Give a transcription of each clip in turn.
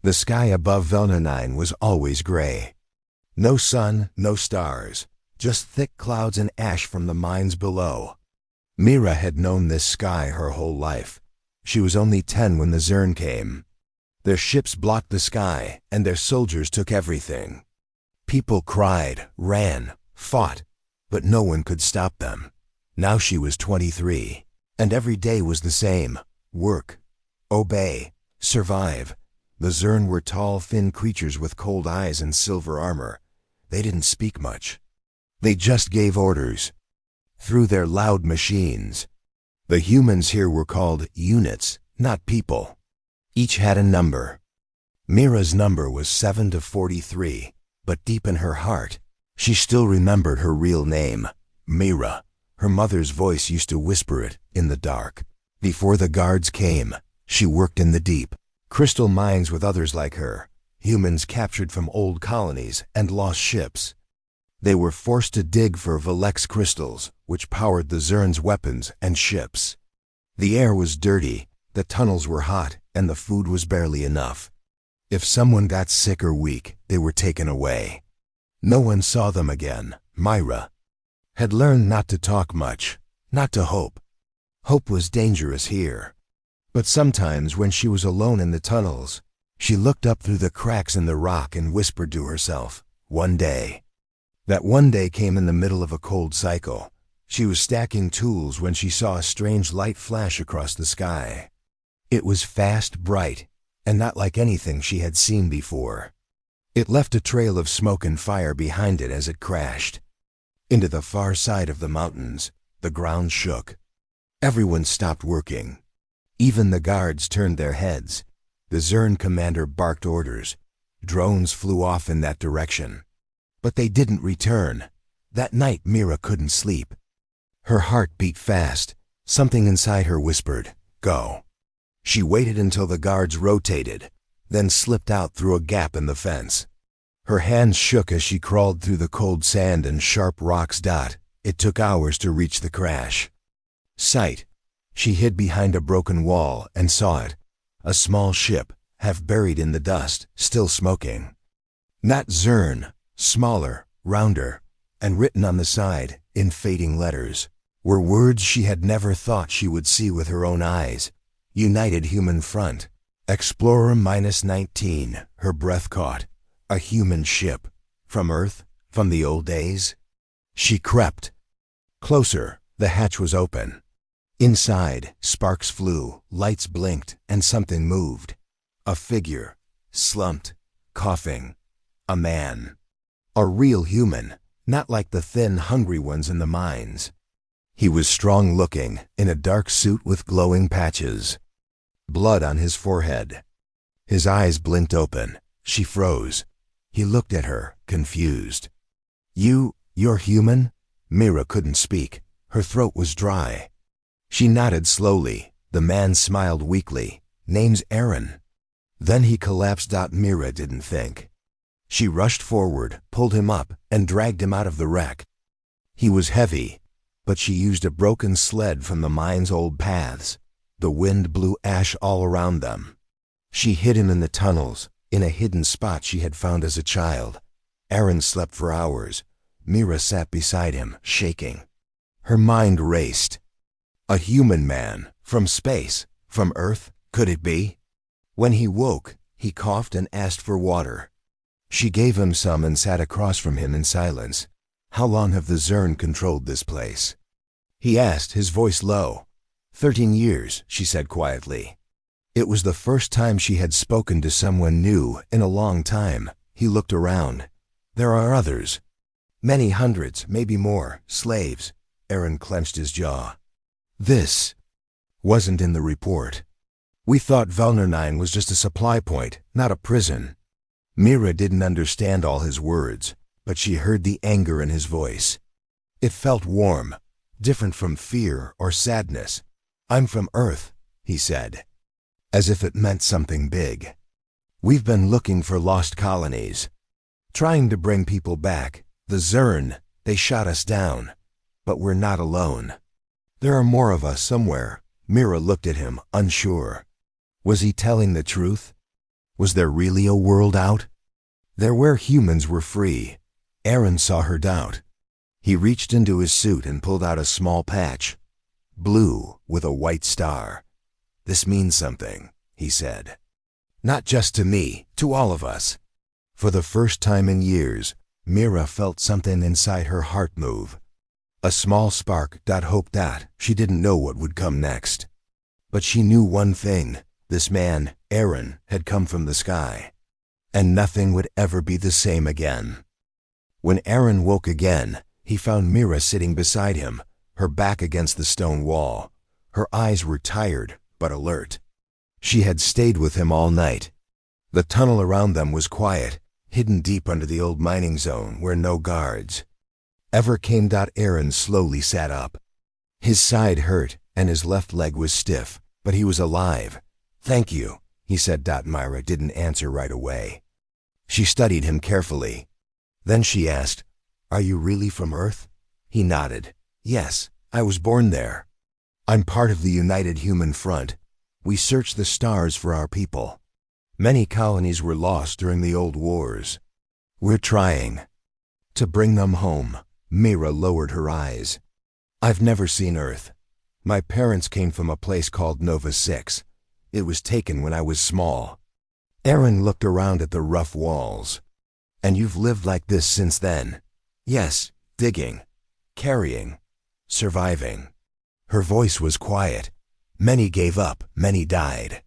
The sky above Velnanine was always gray. No sun, no stars, just thick clouds and ash from the mines below. Mira had known this sky her whole life. She was only 10 when the Zern came. Their ships blocked the sky, and their soldiers took everything. People cried, ran, fought, but no one could stop them. Now she was 23, and every day was the same. Work, obey, survive. The Zern were tall, thin creatures with cold eyes and silver armor. They didn't speak much. They just gave orders through their loud machines. The humans here were called units, not people. Each had a number. Mira's number was 7 to 43, but deep in her heart, she still remembered her real name, Mira. Her mother's voice used to whisper it in the dark. Before the guards came, she worked in the deep crystal mines with others like her, humans captured from old colonies and lost ships. They were forced to dig for Velex crystals, which powered the Zern's weapons and ships. The air was dirty, the tunnels were hot, and the food was barely enough. If someone got sick or weak, they were taken away. No one saw them again. Mira had learned not to talk much, not to hope. Hope was dangerous here. But sometimes when she was alone in the tunnels, she looked up through the cracks in the rock and whispered to herself, one day. That one day came in the middle of a cold cycle. She was stacking tools when she saw a strange light flash across the sky. It was fast, bright, and not like anything she had seen before. It left a trail of smoke and fire behind it as it crashed. Into the far side of the mountains, the ground shook. Everyone stopped working. Even the guards turned their heads. The Zern commander barked orders. Drones flew off in that direction. But they didn't return. That night Mira couldn't sleep. Her heart beat fast. Something inside her whispered, "Go." She waited until the guards rotated, then slipped out through a gap in the fence. Her hands shook as she crawled through the cold sand and sharp rocks. It took hours to reach the crash site. She hid behind a broken wall and saw it. A small ship, half buried in the dust, still smoking. Not Zern, smaller, rounder, and written on the side, in fading letters, were words she had never thought she would see with her own eyes. United Human Front. Explorer -19, her breath caught. A human ship. From Earth, from the old days. She crept closer. The hatch was open. Inside, sparks flew, lights blinked, and something moved. A figure, slumped, coughing. A man. A real human, not like the thin, hungry ones in the mines. He was strong-looking, in a dark suit with glowing patches. Blood on his forehead. His eyes blinked open. She froze. He looked at her, confused. You're human?" Mira couldn't speak. Her throat was dry. She nodded slowly. The man smiled weakly. "Name's Aaron." Then he collapsed. Mira didn't think. She rushed forward, pulled him up, and dragged him out of the wreck. He was heavy, but she used a broken sled from the mine's old paths. The wind blew ash all around them. She hid him in the tunnels, in a hidden spot she had found as a child. Aaron slept for hours. Mira sat beside him, shaking. Her mind raced. A human man, from space, from Earth, could it be? When he woke, he coughed and asked for water. She gave him some and sat across from him in silence. "How long have the Zern controlled this place?" he asked, his voice low. 13 years, she said quietly. It was the first time she had spoken to someone new in a long time. He looked around. "There are others. Many hundreds, maybe more, slaves." Aaron clenched his jaw. "This wasn't in the report. We thought Velnanine was just a supply point, not a prison." Mira didn't understand all his words, but she heard the anger in his voice. It felt warm, different from fear or sadness. "I'm from Earth," he said, as if it meant something big. "We've been looking for lost colonies, trying to bring people back. The Zern, they shot us down. But we're not alone. There are more of us somewhere." Mira looked at him, unsure. Was he telling the truth? Was there really a world out? There where humans were free. Aaron saw her doubt. He reached into his suit and pulled out a small patch. Blue with a white star. "This means something," he said. "Not just to me, to all of us." For the first time in years, Mira felt something inside her heart move. A small spark, hope that she didn't know what would come next. But she knew one thing. This man, Aaron, had come from the sky. And nothing would ever be the same again. When Aaron woke again, he found Mira sitting beside him, her back against the stone wall. Her eyes were tired, but alert. She had stayed with him all night. The tunnel around them was quiet, hidden deep under the old mining zone where no guards ever came. Aaron slowly sat up. His side hurt, and his left leg was stiff, but he was alive. "Thank you," he said. Mira didn't answer right away. She studied him carefully. Then she asked, "Are you really from Earth?" He nodded. "Yes, I was born there. I'm part of the United Human Front. We search the stars for our people. Many colonies were lost during the old wars. We're trying to bring them home." Mira lowered her eyes. "I've never seen Earth. My parents came from a place called Nova 6. It was taken when I was small." Aaron looked around at the rough walls. "And you've lived like this since then?" "Yes, digging, carrying, surviving." Her voice was quiet. "Many gave up, many died."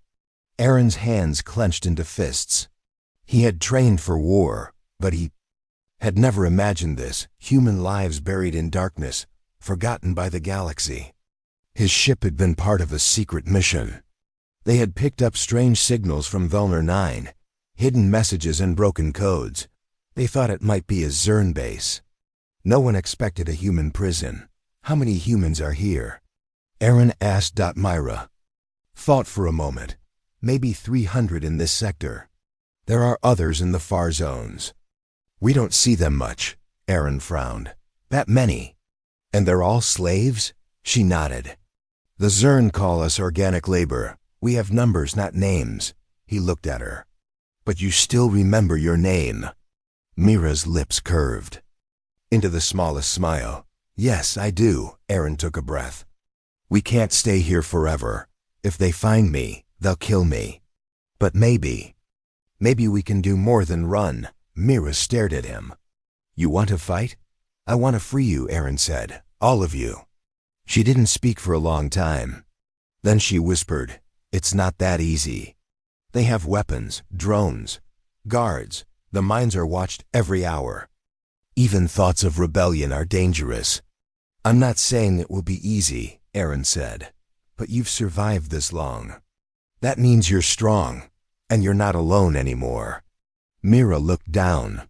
Aaron's hands clenched into fists. He had trained for war, but he had never imagined this, human lives buried in darkness, forgotten by the galaxy. His ship had been part of a secret mission. They had picked up strange signals from Velner 9, hidden messages and broken codes. They thought it might be a Zern base. No one expected a human prison. "How many humans are here?" Aaron asked. Mira thought for a moment. "Maybe 300 in this sector. There are others in the far zones." "We don't see them much," Aaron frowned. "That many? And they're all slaves?" She nodded. "The Zern call us organic labor. We have numbers, not names." He looked at her. "But you still remember your name." Mira's lips curved into the smallest smile. "Yes, I do." Aaron took a breath. "We can't stay here forever. If they find me, they'll kill me. But maybe we can do more than run." Mira stared at him. "You want to fight?" "I want to free you," Aaron said. "All of you." She didn't speak for a long time. Then she whispered, "It's not that easy. They have weapons, drones, guards. The mines are watched every hour. Even thoughts of rebellion are dangerous." "I'm not saying it will be easy," Aaron said. "But you've survived this long. That means you're strong, and you're not alone anymore." Mira looked down.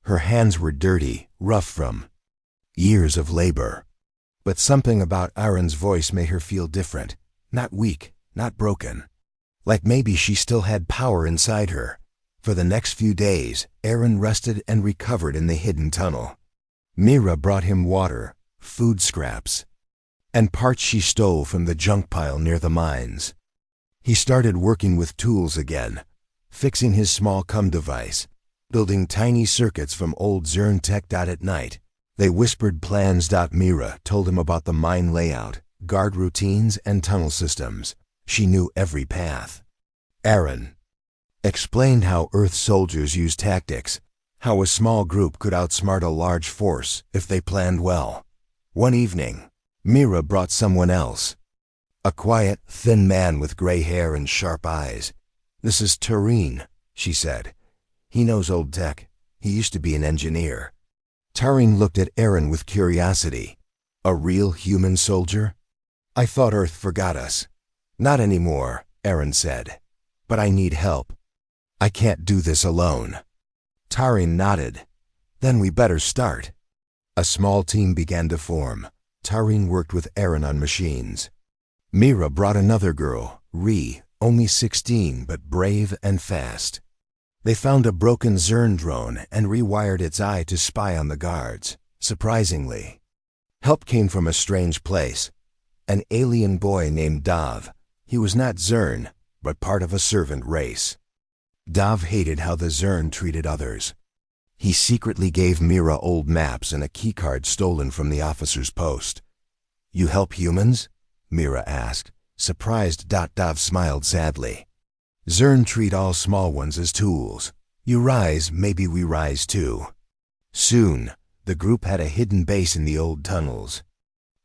Her hands were dirty, rough from years of labor. But something about Aaron's voice made her feel different. Not weak, not broken. Like maybe she still had power inside her. For the next few days, Aaron rested and recovered in the hidden tunnel. Mira brought him water, food scraps, and parts she stole from the junk pile near the mines. He started working with tools again, fixing his small device, building tiny circuits from old Zern tech. At night, they whispered plans. Mira told him about the mine layout, guard routines, and tunnel systems. She knew every path. Aaron explained how Earth soldiers use tactics, how a small group could outsmart a large force if they planned well. One evening, Mira brought someone else. A quiet, thin man with gray hair and sharp eyes. "This is Tareen," she said. "He knows old tech. He used to be an engineer." Tareen looked at Aaron with curiosity. "A real human soldier?" "I thought Earth forgot us." "Not anymore," Aaron said. "But I need help. I can't do this alone." Tareen nodded. "Then we better start." A small team began to form. Tareen worked with Aaron on machines. Mira brought another girl, Ree, only 16 but brave and fast. They found a broken Zern drone and rewired its eye to spy on the guards. Surprisingly, help came from a strange place. An alien boy named Dav. He was not Zern, but part of a servant race. Dov hated how the Zern treated others. He secretly gave Mira old maps and a keycard stolen from the officer's post. "You help humans?" Mira asked. Surprised, Dov smiled sadly. "Zern treat all small ones as tools. You rise, maybe we rise too." Soon, the group had a hidden base in the old tunnels.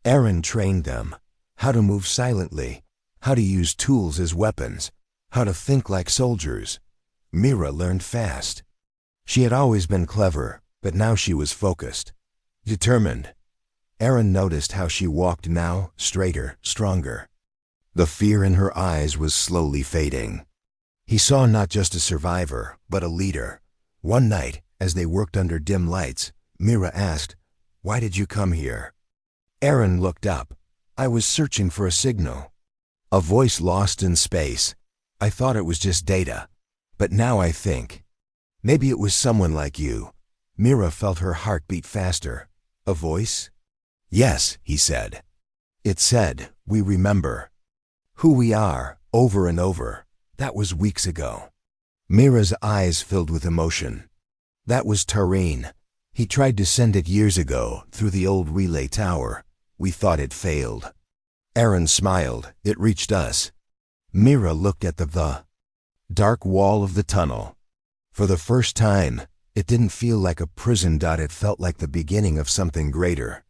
Aaron trained them how to move silently, how to use tools as weapons, how to think like soldiers. Mira learned fast. She had always been clever, but now she was focused, determined. Aaron noticed how she walked now, straighter, stronger. The fear in her eyes was slowly fading. He saw not just a survivor, but a leader. One night, as they worked under dim lights, Mira asked, "Why did you come here?" Aaron looked up. "I was searching for a signal." A voice lost in space. "I thought it was just data. But now I think. Maybe it was someone like you." Mira felt her heart beat faster. "A voice?" "Yes," he said. "It said, we remember who we are, over and over. That was weeks ago." Mira's eyes filled with emotion. "That was Tareen. He tried to send it years ago, through the old relay tower. We thought it failed." Aaron smiled. "It reached us." Mira looked at the dark wall of the tunnel. For the first time, it didn't feel like a prison. It felt like the beginning of something greater.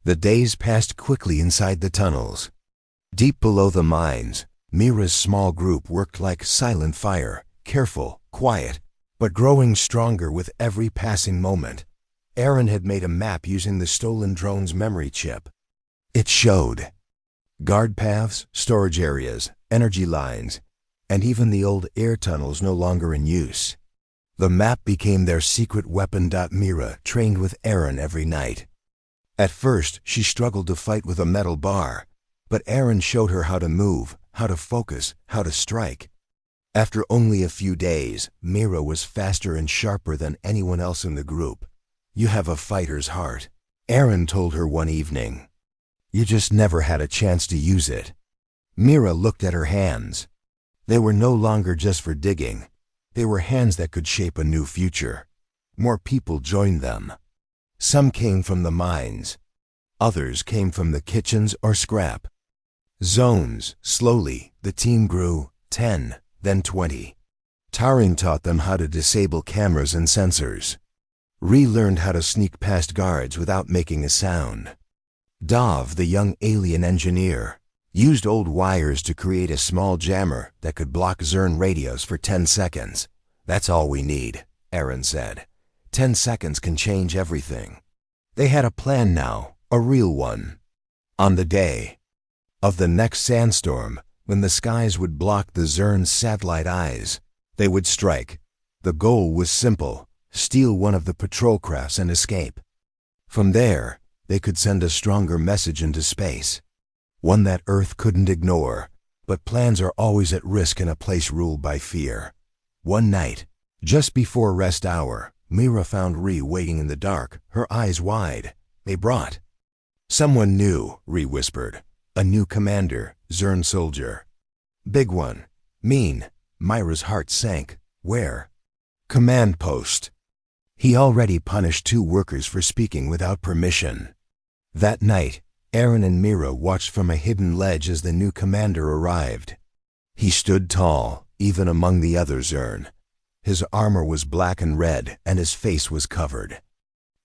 The days passed quickly inside the tunnels. Deep below the mines, Mira's small group worked like silent fire, careful, quiet, but growing stronger with every passing moment. Aaron had made a map using the stolen drone's memory chip. It showed guard paths, storage areas, energy lines, and even the old air tunnels no longer in use. The map became their secret weapon. Mira trained with Aaron every night. At first, she struggled to fight with a metal bar, but Aaron showed her how to move, how to focus, how to strike. After only a few days, Mira was faster and sharper than anyone else in the group. "You have a fighter's heart," Aaron told her one evening. "You just never had a chance to use it." Mira looked at her hands. They were no longer just for digging. They were hands that could shape a new future. More people joined them. Some came from the mines. Others came from the kitchens or scrap zones. Slowly, the team grew, 10, then 20. Tareen taught them how to disable cameras and sensors. Ree learned how to sneak past guards without making a sound. Dov, the young alien engineer, used old wires to create a small jammer that could block Zern radios for 10 seconds. "That's all we need," Aaron said. 10 seconds can change everything." They had a plan now, a real one. On the day of the next sandstorm, when the skies would block the Zern's satellite eyes, they would strike. The goal was simple: steal one of the patrol crafts and escape. From there, they could send a stronger message into space, one that Earth couldn't ignore. But plans are always at risk in a place ruled by fear. One night, just before rest hour, Mira found Ree waiting in the dark, her eyes wide. "They brought someone new," Ree whispered. "A new commander, Zern soldier. Big one. Mean." Myra's heart sank. "Where?" "Command post. He already punished 2 workers for speaking without permission." That night, Aaron and Mira watched from a hidden ledge as the new commander arrived. He stood tall, even among the other Zern. His armor was black and red, and his face was covered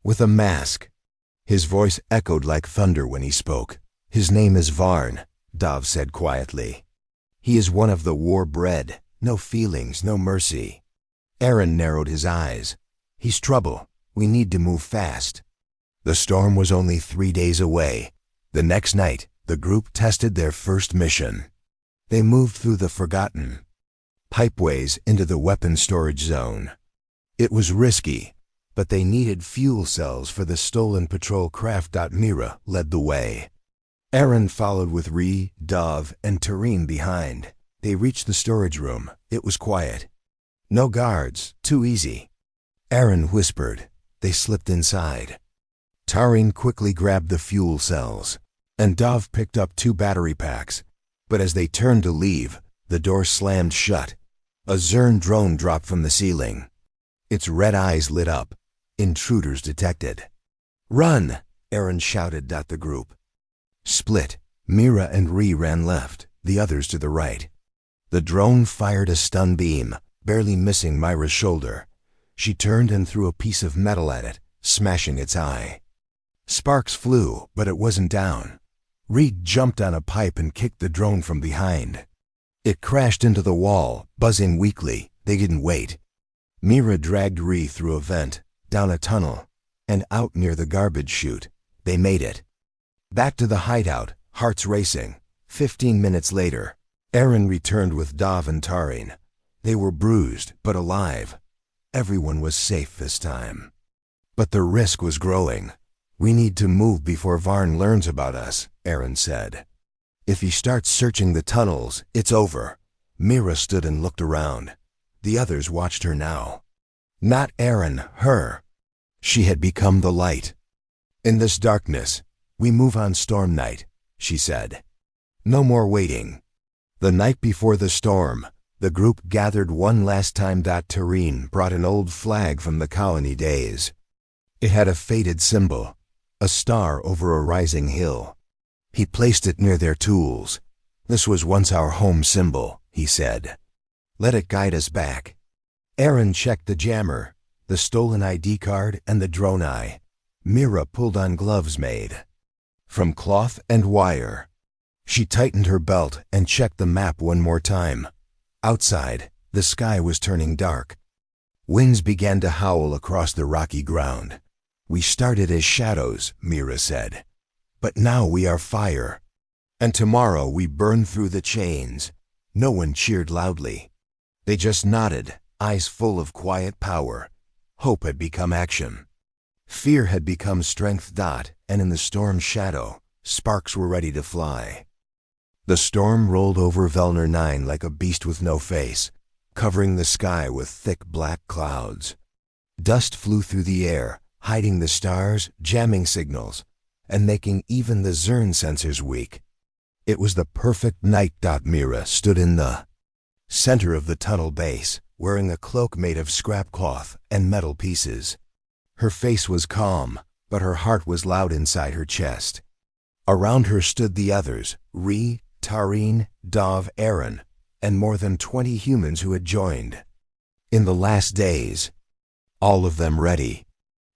with a mask. His voice echoed like thunder when he spoke. "His name is Varn," Dov said quietly. "He is one of the war-bred. No feelings, no mercy." Aaron narrowed his eyes. "He's trouble. We need to move fast." The storm was only 3 days away. The next night, the group tested their first mission. They moved through the forgotten pipeways into the weapon storage zone. It was risky, but they needed fuel cells for the stolen patrol craft. Mira led the way. Aaron followed with Ree, Dov, and Tareen behind. They reached the storage room. It was quiet. "No guards. Too easy." Aaron whispered. They slipped inside. Tareen quickly grabbed the fuel cells, and Dov picked up 2 battery packs. But as they turned to leave, the door slammed shut. A Zern drone dropped from the ceiling. Its red eyes lit up. Intruders detected. "Run!" Aaron shouted at the group. Split. Mira and Ree ran left, the others to the right. The drone fired a stun beam, barely missing Myra's shoulder. She turned and threw a piece of metal at it, smashing its eye. Sparks flew, but it wasn't down. Reed jumped on a pipe and kicked the drone from behind. It crashed into the wall, buzzing weakly. They didn't wait. Mira dragged Ree through a vent, down a tunnel, and out near the garbage chute. They made it. Back to the hideout, hearts racing. 15 minutes later, Aaron returned with Dov and Tarin. They were bruised, but alive. Everyone was safe this time. But the risk was growing. "We need to move before Varn learns about us," Aaron said. "If he starts searching the tunnels, it's over." Mira stood and looked around. The others watched her now. Not Aaron, her. She had become the light. "In this darkness, we move on storm night," she said. "No more waiting." The night before the storm, the group gathered one last time. Tarin brought an old flag from the colony days. It had a faded symbol, a star over a rising hill. He placed it near their tools. "This was once our home symbol," he said. "Let it guide us back." Aaron checked the jammer, the stolen ID card, and the drone eye. Mira pulled on gloves made from cloth and wire. She tightened her belt and checked the map one more time. Outside, the sky was turning dark. Winds began to howl across the rocky ground. "We started as shadows," Mira said. "But now we are fire. And tomorrow we burn through the chains." No one cheered loudly. They just nodded, eyes full of quiet power. Hope had become action. Fear had become strength. And in the storm's shadow, sparks were ready to fly. The storm rolled over Velner 9 like a beast with no face, covering the sky with thick black clouds. Dust flew through the air, hiding the stars, jamming signals, and making even the Zern sensors weak. It was the perfect night. Mira stood in the center of the tunnel base, wearing a cloak made of scrap cloth and metal pieces. Her face was calm, but her heart was loud inside her chest. Around her stood the others, Ree, Tarin, Dov, Aaron, and more than 20 humans who had joined. In the last days. All of them ready.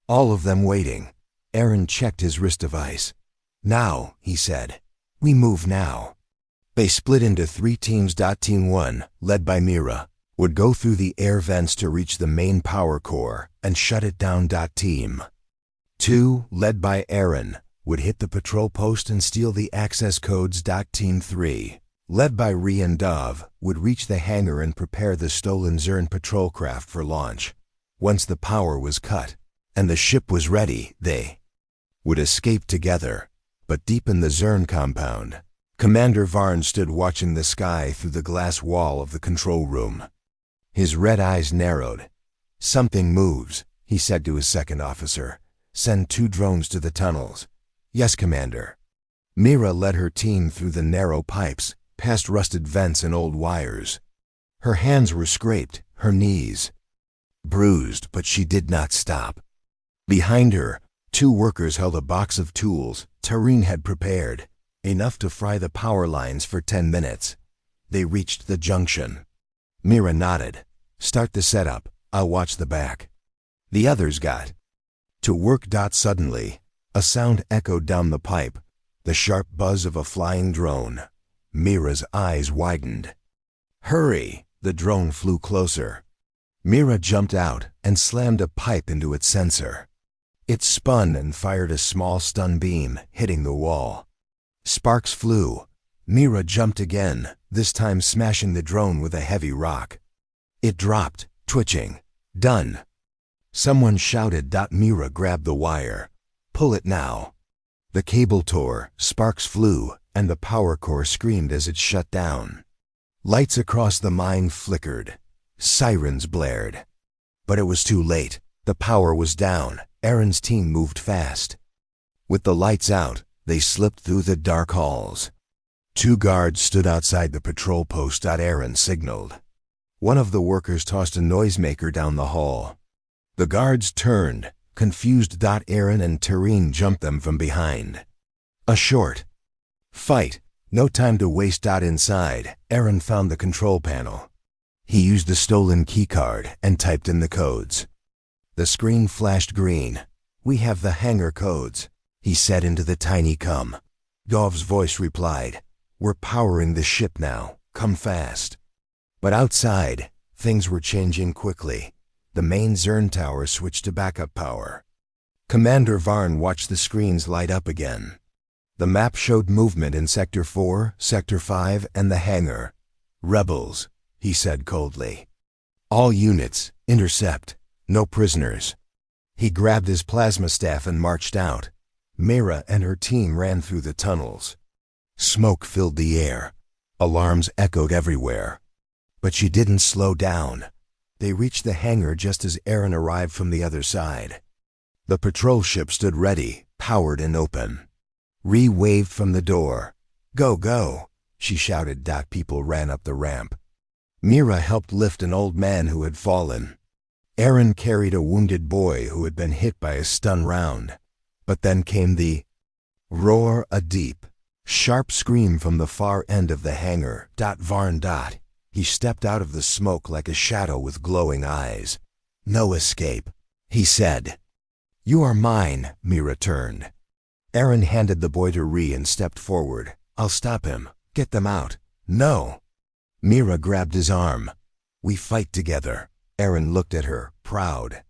All of them waiting. Aaron checked his wrist device. "Now," he said. "We move now." They split into 3 teams. Team 1, led by Mira, would go through the air vents to reach the main power core and shut it down. Team 2, led by Aaron, would hit the patrol post and steal the access codes. Team 3, led by Ree and Dov, would reach the hangar and prepare the stolen Zern patrol craft for launch. Once the power was cut and the ship was ready, they would escape together. But deep in the Zern compound, Commander Varn stood watching the sky through the glass wall of the control room. His red eyes narrowed. "Something moves," he said to his second officer. "Send 2 drones to the tunnels." "Yes, Commander." Mira led her team through the narrow pipes, past rusted vents and old wires. Her hands were scraped, her knees bruised, but she did not stop. Behind her, 2 workers held a box of tools Tarin had prepared, enough to fry the power lines for 10 minutes. They reached the junction. Mira nodded. "Start the setup. I'll watch the back." The others got to work. Suddenly, a sound echoed down the pipe, the sharp buzz of a flying drone. Mira's eyes widened. "Hurry!" The drone flew closer. Mira jumped out and slammed a pipe into its sensor. It spun and fired a small stun beam, hitting the wall. Sparks flew. Mira jumped again, this time smashing the drone with a heavy rock. It dropped, twitching. "Done!" Someone shouted. Mira grabbed the wire. "Pull it now." The cable tore, sparks flew, and the power core screamed as it shut down. Lights across the mine flickered. Sirens blared. But it was too late. The power was down. Aaron's team moved fast. With the lights out, they slipped through the dark halls. 2 guards stood outside the patrol post. Aaron signaled. One of the workers tossed a noisemaker down the hall. The guards turned, confused. Aaron and Tareen jumped them from behind. A short fight. No time to waste. Inside, Aaron found the control panel. He used the stolen keycard and typed in the codes. The screen flashed green. "We have the hangar codes," he said into the tiny com. Dov's voice replied, "We're powering the ship now. Come fast." But outside, things were changing quickly. The main Zern tower switched to backup power. Commander Varn watched the screens light up again. The map showed movement in Sector 4, Sector 5, and the hangar. "Rebels," he said coldly. "All units, intercept. No prisoners." He grabbed his plasma staff and marched out. Mira and her team ran through the tunnels. Smoke filled the air. Alarms echoed everywhere. But she didn't slow down. They reached the hangar just as Aaron arrived from the other side. The patrol ship stood ready, powered and open. Ree waved from the door. "Go, go," she shouted. People ran up the ramp. Mira helped lift an old man who had fallen. Aaron carried a wounded boy who had been hit by a stun round. But then came the roar, a deep, sharp scream from the far end of the hangar. Varn. He stepped out of the smoke like a shadow with glowing eyes. "No escape," he said. "You are mine," Mira turned. Aaron handed the boy to Ree and stepped forward. "I'll stop him. Get them out." "No." Mira grabbed his arm. "We fight together." Aaron looked at her, proud.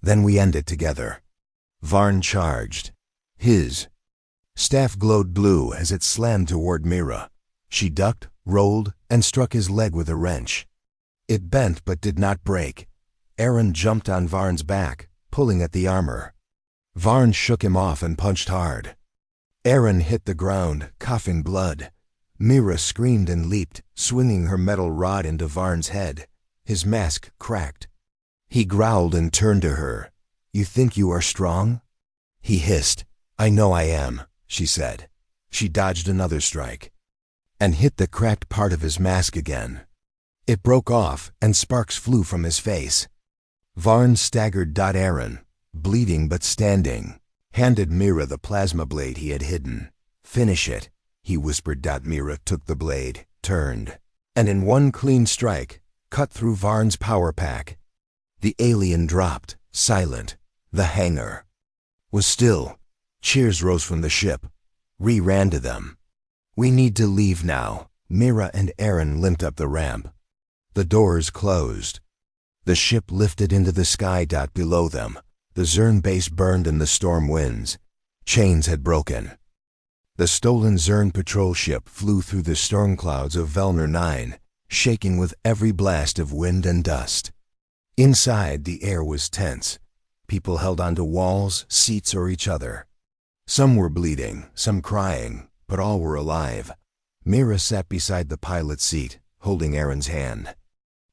"Then we end it together." Varn charged. His staff glowed blue as it slammed toward Mira. She ducked, rolled, and struck his leg with a wrench. It bent but did not break. Aaron jumped on Varn's back, pulling at the armor. Varn shook him off and punched hard. Aaron hit the ground, coughing blood. Mira screamed and leaped, swinging her metal rod into Varn's head. His mask cracked. He growled and turned to her. "You think you are strong?" He hissed. "I know I am," she said. She dodged another strike and hit the cracked part of his mask again. It broke off and sparks flew from his face. Varn staggered. Aaron, bleeding but standing, handed Mira the plasma blade he had hidden. "Finish it," he whispered. Mira took the blade, turned, and in one clean strike, cut through Varn's power pack. The alien dropped, silent. The hangar was still. Cheers rose from the ship. Ree ran to them. "We need to leave now." Mira and Aaron limped up the ramp. The doors closed. The ship lifted into the sky. Below them, the Zern base burned in the storm winds. Chains had broken. The stolen Zern patrol ship flew through the storm clouds of Velner 9, shaking with every blast of wind and dust. Inside, the air was tense. People held onto walls, seats, or each other. Some were bleeding, some crying, but all were alive. Mira sat beside the pilot's seat, holding Aaron's hand.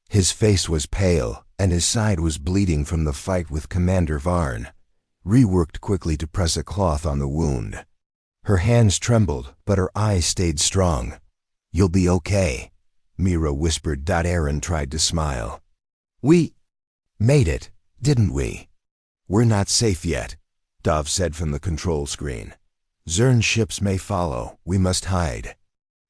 His face was pale, and his side was bleeding from the fight with Commander Varn. Ree worked quickly to press a cloth on the wound. Her hands trembled, but her eyes stayed strong. "You'll be okay," Mira whispered. Aaron tried to smile. "We made it, didn't we?" "We're not safe yet," Dov said from the control screen. "Zern ships may follow. We must hide."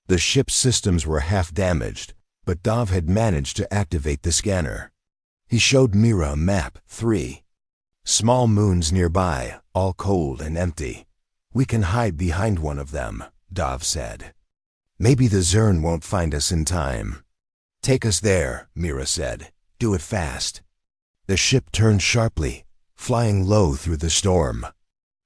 The ship's systems were half damaged, but Dov had managed to activate the scanner. He showed Mira a map, 3 small moons nearby, all cold and empty. "We can hide behind one of them," Dov said. "Maybe the Zern won't find us in time." "Take us there," Mira said. "Do it fast." The ship turned sharply, flying low through the storm.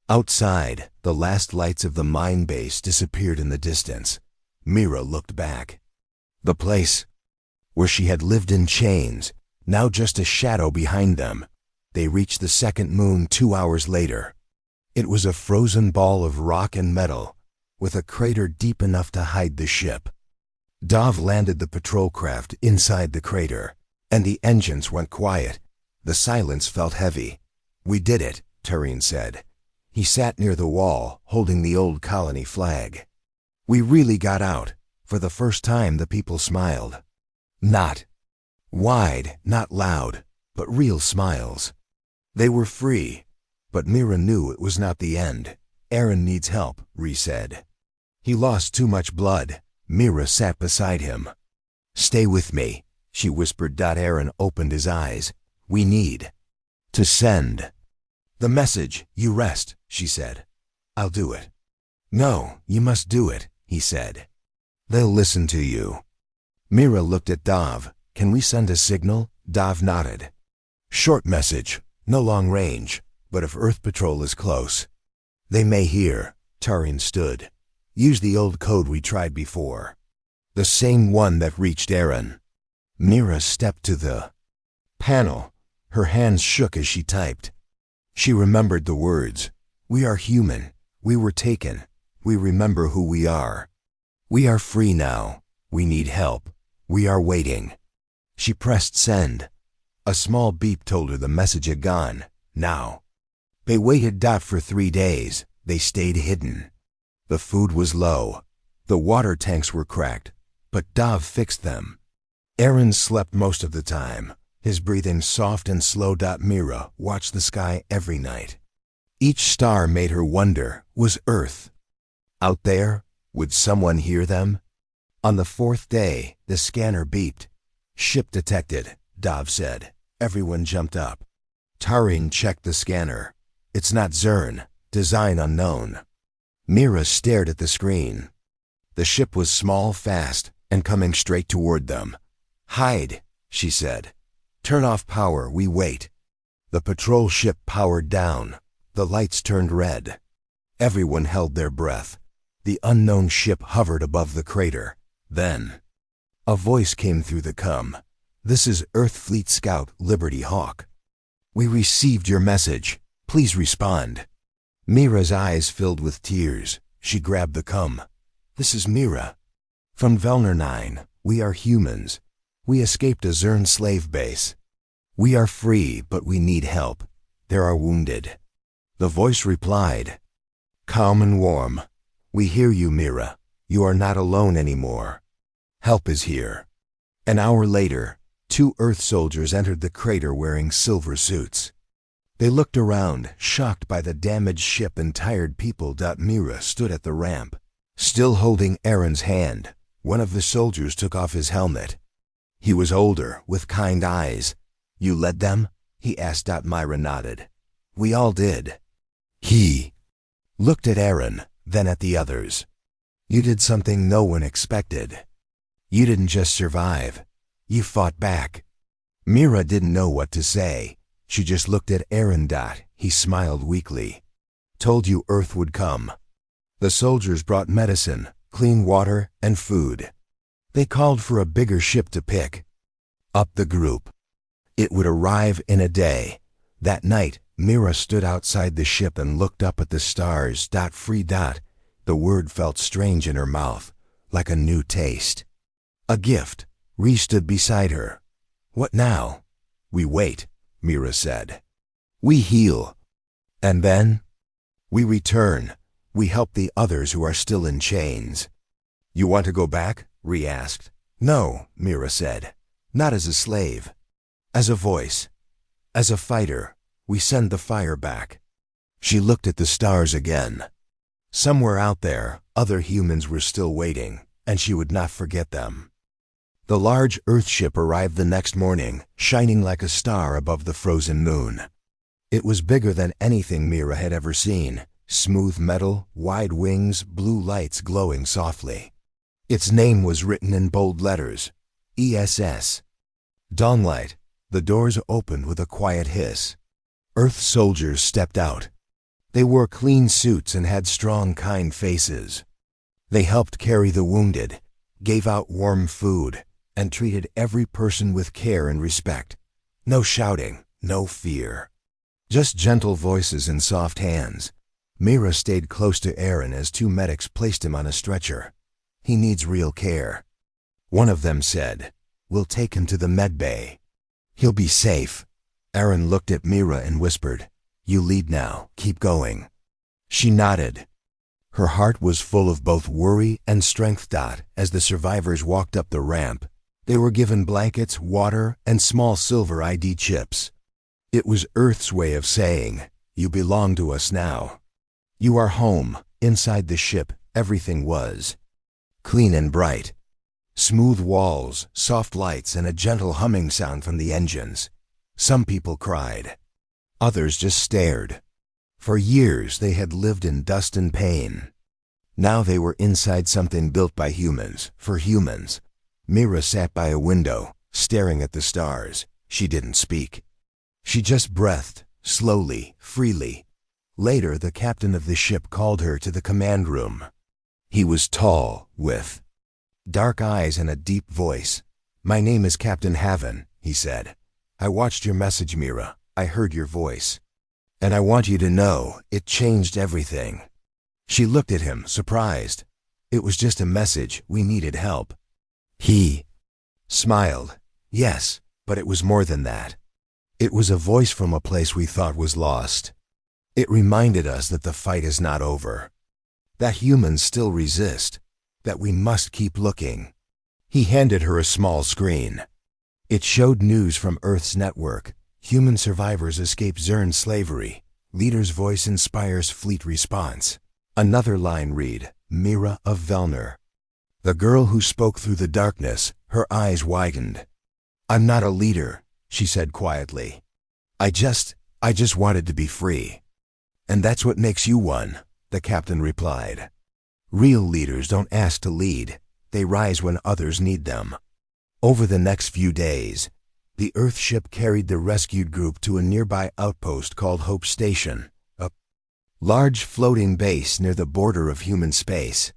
Outside, the last lights of the mine base disappeared in the distance. Mira looked back. The place where she had lived in chains, now just a shadow behind them. They reached the second moon 2 hours later. It was a frozen ball of rock and metal, with a crater deep enough to hide the ship. Dov landed the patrol craft inside the crater, and the engines went quiet. The silence felt heavy. "We did it," Tareen said. He sat near the wall, holding the old colony flag. "We really got out." For the first time, the people smiled. "Not Wide, not loud, but real smiles. They were free, but Mira knew it was not the end. Aaron needs help, Ree said. He lost too much blood. Mira sat beside him. Stay with me, she whispered. Aaron opened his eyes. We need to send the message. You rest, she said. I'll do it. No, you must do it, he said. They'll listen to you. Mira looked at Dov. Can we send a signal? Dov nodded. Short message, no long range, but if Earth Patrol is close, they may hear. Tarin stood. Use the old code we tried before. The same one that reached Aaron. Mira stepped to the panel. Her hands shook as she typed. She remembered the words. We are human. We were taken. We remember who we are. We are free now. We need help. We are waiting. She pressed send. A small beep told her the message had gone. Now. They waited. For 3 days, they stayed hidden. The food was low. The water tanks were cracked, but Dov fixed them. Aaron slept most of the time, his breathing soft and slow. Mira watched the sky every night. Each star made her wonder, was Earth out there? Would someone hear them? On the 4th day, the scanner beeped. Ship detected, Dov said. Everyone jumped up. Tarin checked the scanner. It's not Zern. Design unknown. Mira stared at the screen. The ship was small, fast, and coming straight toward them. Hide, she said. Turn off power, we wait. The patrol ship powered down. The lights turned red. Everyone held their breath. The unknown ship hovered above the crater. Then, a voice came through the com. This is Earth Fleet Scout Liberty Hawk. We received your message. Please respond. Mira's eyes filled with tears. She grabbed the com. This is Mira. From Velner 9, we are humans. We escaped a Zern slave base. We are free, but we need help. There are wounded. The voice replied, calm and warm. We hear you, Mira. You are not alone anymore. Help is here. An hour later, 2 Earth soldiers entered the crater wearing silver suits. They looked around, shocked by the damaged ship and tired people. Mira stood at the ramp, still holding Aaron's hand. One of the soldiers took off his helmet. He was older, with kind eyes. You led them? He asked. Mira nodded. We all did. He looked at Aaron, then at the others. You did something no one expected. You didn't just survive. You fought back. Mira didn't know what to say. She just looked at Aaron. He smiled weakly. Told you Earth would come. The soldiers brought medicine, clean water, and food. They called for a bigger ship to pick up the group. It would arrive in a day. That night, Mira stood outside the ship and looked up at the stars. Free. The word felt strange in her mouth, like a new taste. A gift. Ree stood beside her. What now? We wait, Mira said. We heal. And then? We return. We help the others who are still in chains. You want to go back? Ree asked. No, Mira said. Not as a slave. As a voice. As a fighter. We send the fire back. She looked at the stars again. Somewhere out there, other humans were still waiting, and she would not forget them. The large Earthship arrived the next morning, shining like a star above the frozen moon. It was bigger than anything Mira had ever seen. Smooth metal, wide wings, blue lights glowing softly. Its name was written in bold letters. ESS. Dawnlight. The doors opened with a quiet hiss. Earth soldiers stepped out. They wore clean suits and had strong, kind faces. They helped carry the wounded, gave out warm food, and treated every person with care and respect. No shouting, no fear. Just gentle voices and soft hands. Mira stayed close to Aaron as 2 medics placed him on a stretcher. He needs real care. One of them said, we'll take him to the med bay. He'll be safe. Aaron looked at Mira and whispered, you lead now, keep going. She nodded. Her heart was full of both worry and strength. As the survivors walked up the ramp, They were given blankets, water, and small silver ID chips. It was Earth's way of saying, "You belong to us now. You are home." Inside the ship, everything was clean and bright. Smooth walls, soft lights, and a gentle humming sound from the engines. Some people cried. Others just stared. For years they had lived in dust and pain. Now they were inside something built by humans, for humans. Mira sat by a window, staring at the stars. She didn't speak. She just breathed, slowly, freely. Later, the captain of the ship called her to the command room. He was tall, with dark eyes and a deep voice. "My name is Captain Haven," he said. "I watched your message, Mira. I heard your voice. And I want you to know, it changed everything." She looked at him, surprised. "It was just a message. We needed help." He smiled. "Yes, but it was more than that. It was a voice from a place we thought was lost. It reminded us that the fight is not over, that humans still resist, that we must keep looking." He handed her a small screen. It showed news from Earth's network. Human survivors escape Zern slavery. Leader's voice inspires fleet response. Another line read, "Mira of Velner." The girl who spoke through the darkness, her eyes widened. "I'm not a leader," she said quietly. I just wanted to be free." "And that's what makes you one," the captain replied. "Real leaders don't ask to lead. They rise when others need them." Over the next few days, the Earth ship carried the rescued group to a nearby outpost called Hope Station, a large floating base near the border of human space.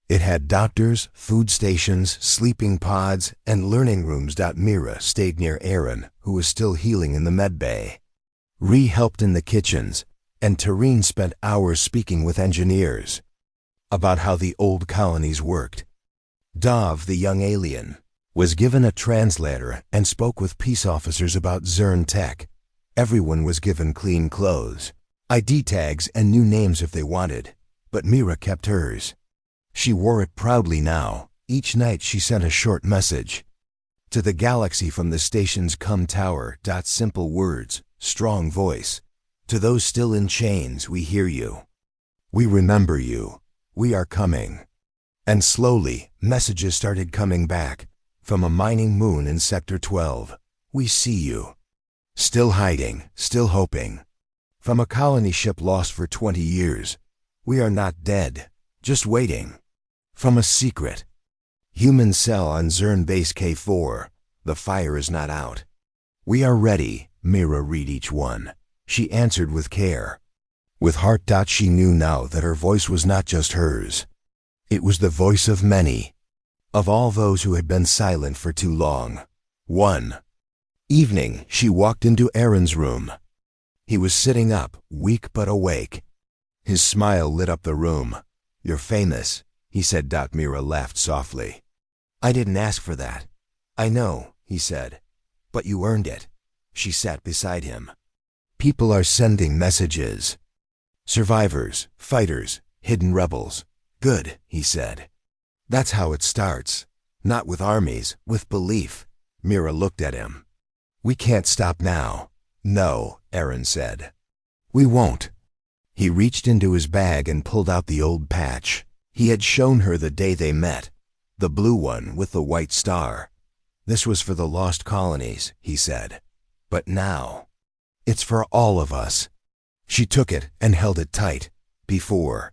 It had doctors, food stations, sleeping pods, and learning rooms. Mira stayed near Aaron, who was still healing in the med bay. Ree helped in the kitchens, and Tareen spent hours speaking with engineers about how the old colonies worked. Dov, the young alien, was given a translator and spoke with peace officers about Zern tech. Everyone was given clean clothes, ID tags, and new names if they wanted, but Mira kept hers. She wore it proudly now. Each night she sent a short message to the galaxy from the station's Come Tower. Simple words, strong voice. "To those still in chains, we hear you. We remember you. We are coming." And slowly, messages started coming back. From a mining moon in Sector 12, "We see you. Still hiding, still hoping." From a colony ship lost for 20 years, "We are not dead, just waiting." From a secret human cell on Zern Base K4, "The fire is not out. We are ready." Mira read each one. She answered with care, with heart. She knew now that her voice was not just hers. It was the voice of many, of all those who had been silent for too long. One evening, she walked into Aaron's room. He was sitting up, weak but awake. His smile lit up the room. "You're famous," he said. Mira laughed softly. "I didn't ask for that." "I know," he said, "but you earned it." She sat beside him. "People are sending messages. Survivors, fighters, hidden rebels." "Good," he said. "That's how it starts. Not with armies, with belief." Mira looked at him. "We can't stop now." "No," Aaron said. "We won't." He reached into his bag and pulled out the old patch he had shown her the day they met, the blue one with the white star. "This was for the lost colonies," he said. "But now, it's for all of us." She took it and held it tight. Before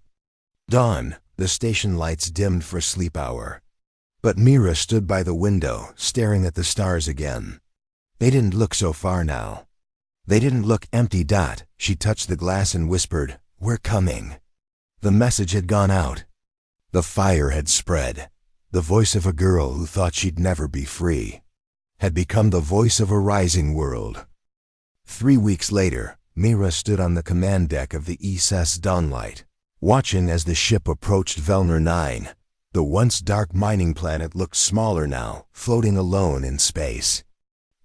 dawn, the station lights dimmed for sleep hour. But Mira stood by the window, staring at the stars again. They didn't look so far now. They didn't look empty. She touched the glass and whispered, "We're coming." The message had gone out. The fire had spread. The voice of a girl who thought she'd never be free had become the voice of a rising world. 3 weeks later, Mira stood on the command deck of the SS Dawnlight, watching as the ship approached Velner 9. The once dark mining planet looked smaller now, floating alone in space.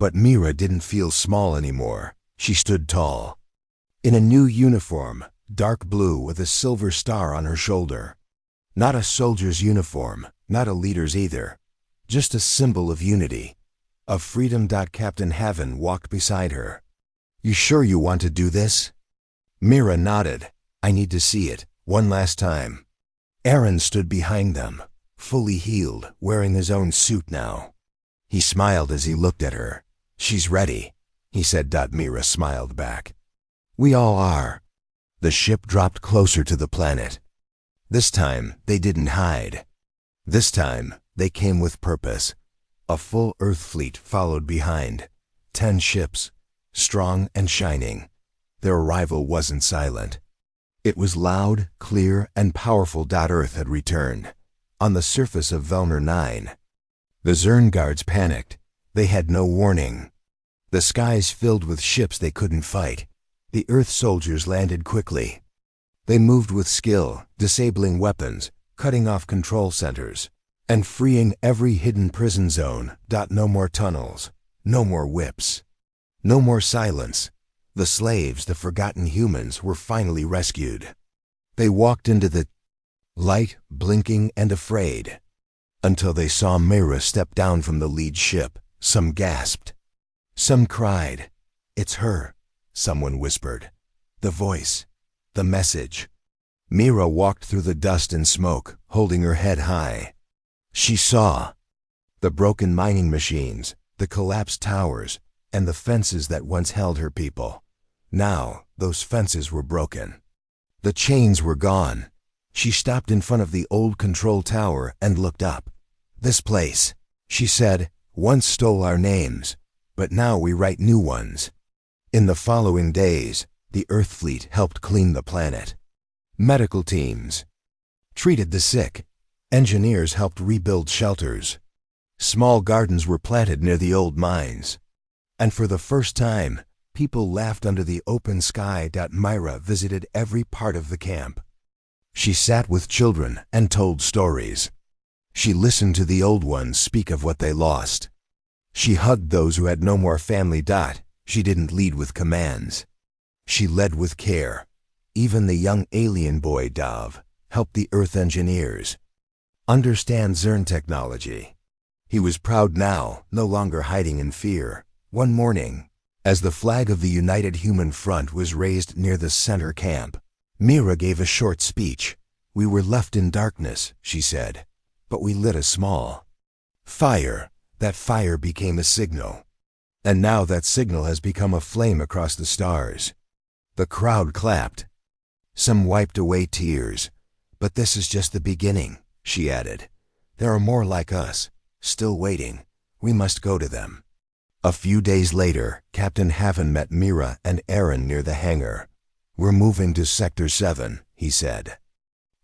But Mira didn't feel small anymore. She stood tall, in a new uniform, dark blue with a silver star on her shoulder. Not a soldier's uniform, not a leader's either. just a symbol of unity, of freedom. Captain Haven walked beside her. You sure you want to do this? Mira nodded. I need to see it, one last time. Aaron stood behind them, fully healed, wearing his own suit now. He smiled as he looked at her. She's ready, he said. Mira smiled back. We all are. The ship dropped closer to the planet. This time, they didn't hide. This time, they came with purpose. A full Earth fleet followed behind. 10 ships, strong and shining. Their arrival wasn't silent. It was loud, clear, and powerful. Earth had returned. On the surface of Velner 9. The Zern guards panicked. They had no warning. The skies filled with ships they couldn't fight. The Earth soldiers landed quickly. They moved with skill, disabling weapons, cutting off control centers, and freeing every hidden prison zone. No more tunnels, no more whips, no more silence. The slaves, the forgotten humans, were finally rescued. They walked into the light, blinking and afraid, until they saw Mira step down from the lead ship. Some gasped. Some cried. It's her, someone whispered. The voice, the message. Mira walked through the dust and smoke, holding her head high. She saw the broken mining machines, the collapsed towers, and the fences that once held her people. Now, those fences were broken. The chains were gone. She stopped in front of the old control tower and looked up. This place, she said, once stole our names, but now we write new ones. In the following days, the Earth fleet helped clean the planet. Medical teams treated the sick. Engineers helped rebuild shelters. Small gardens were planted near the old mines. And for the first time, people laughed under the open sky. Mira visited every part of the camp. She sat with children and told stories. She listened to the old ones speak of what they lost. She hugged those who had no more family. She didn't lead with commands. She led with care. Even the young alien boy Dav helped the Earth engineers understand Zern technology. He was proud now, no longer hiding in fear. One morning, as the flag of the United Human Front was raised near the center camp, Mira gave a short speech. We were left in darkness, she said, but we lit a small fire. That fire became a signal. And now that signal has become a flame across the stars. The crowd clapped. Some wiped away tears. But this is just the beginning, she added. There are more like us, still waiting. We must go to them. A few days later, Captain Haven met Mira and Aaron near the hangar. We're moving to Sector 7, he said.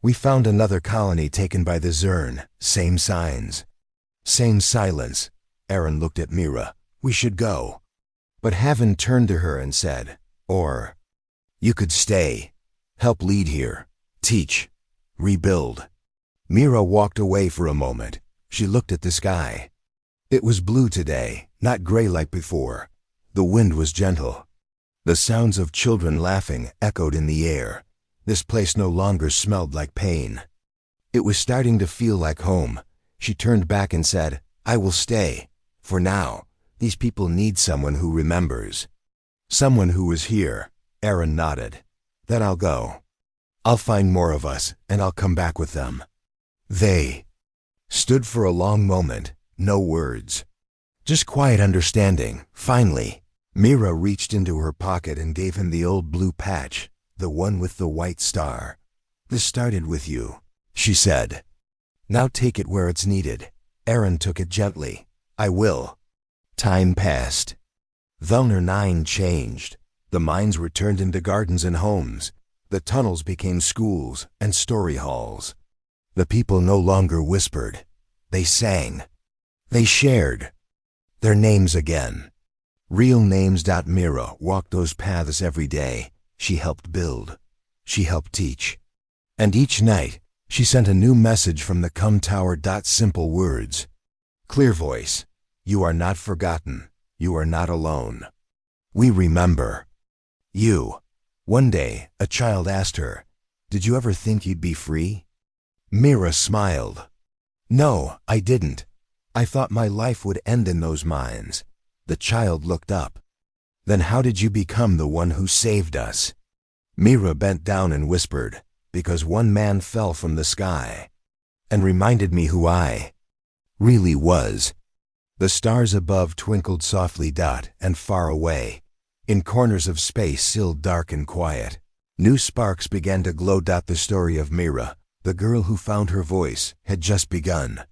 We found another colony taken by the Zern. Same signs. Same silence. Aaron looked at Mira. We should go. But Haven turned to her and said, or you could stay. Help lead here. Teach. Rebuild. Mira walked away for a moment. She looked at the sky. It was blue today, not gray like before. The wind was gentle. The sounds of children laughing echoed in the air. This place no longer smelled like pain. It was starting to feel like home. She turned back and said, I will stay. For now, these people need someone who remembers. Someone who was here. Aaron nodded. Then I'll go. I'll find more of us, and I'll come back with them. They stood for a long moment, no words. Just quiet understanding. Finally, Mira reached into her pocket and gave him the old blue patch, the one with the white star. This started with you, she said. Now take it where it's needed. Aaron took it gently. I will. Time passed. Velner 9 changed. The mines were turned into gardens and homes. The tunnels became schools and story halls. The people no longer whispered. They sang. They shared. Their names again. Real names. Mira walked those paths every day. She helped build. She helped teach. And each night, she sent a new message from the Come Tower. Simple words. Clear voice. You are not forgotten. You are not alone. We remember. You. One day, a child asked her, Did you ever think you'd be free? Mira smiled. No, I didn't. I thought my life would end in those mines. The child looked up. Then how did you become the one who saved us? Mira bent down and whispered, because one man fell from the sky and reminded me who I really was. The stars above twinkled softly and far away, in corners of space still dark and quiet. New sparks began to glow. The story of Mira, the girl who found her voice, had just begun.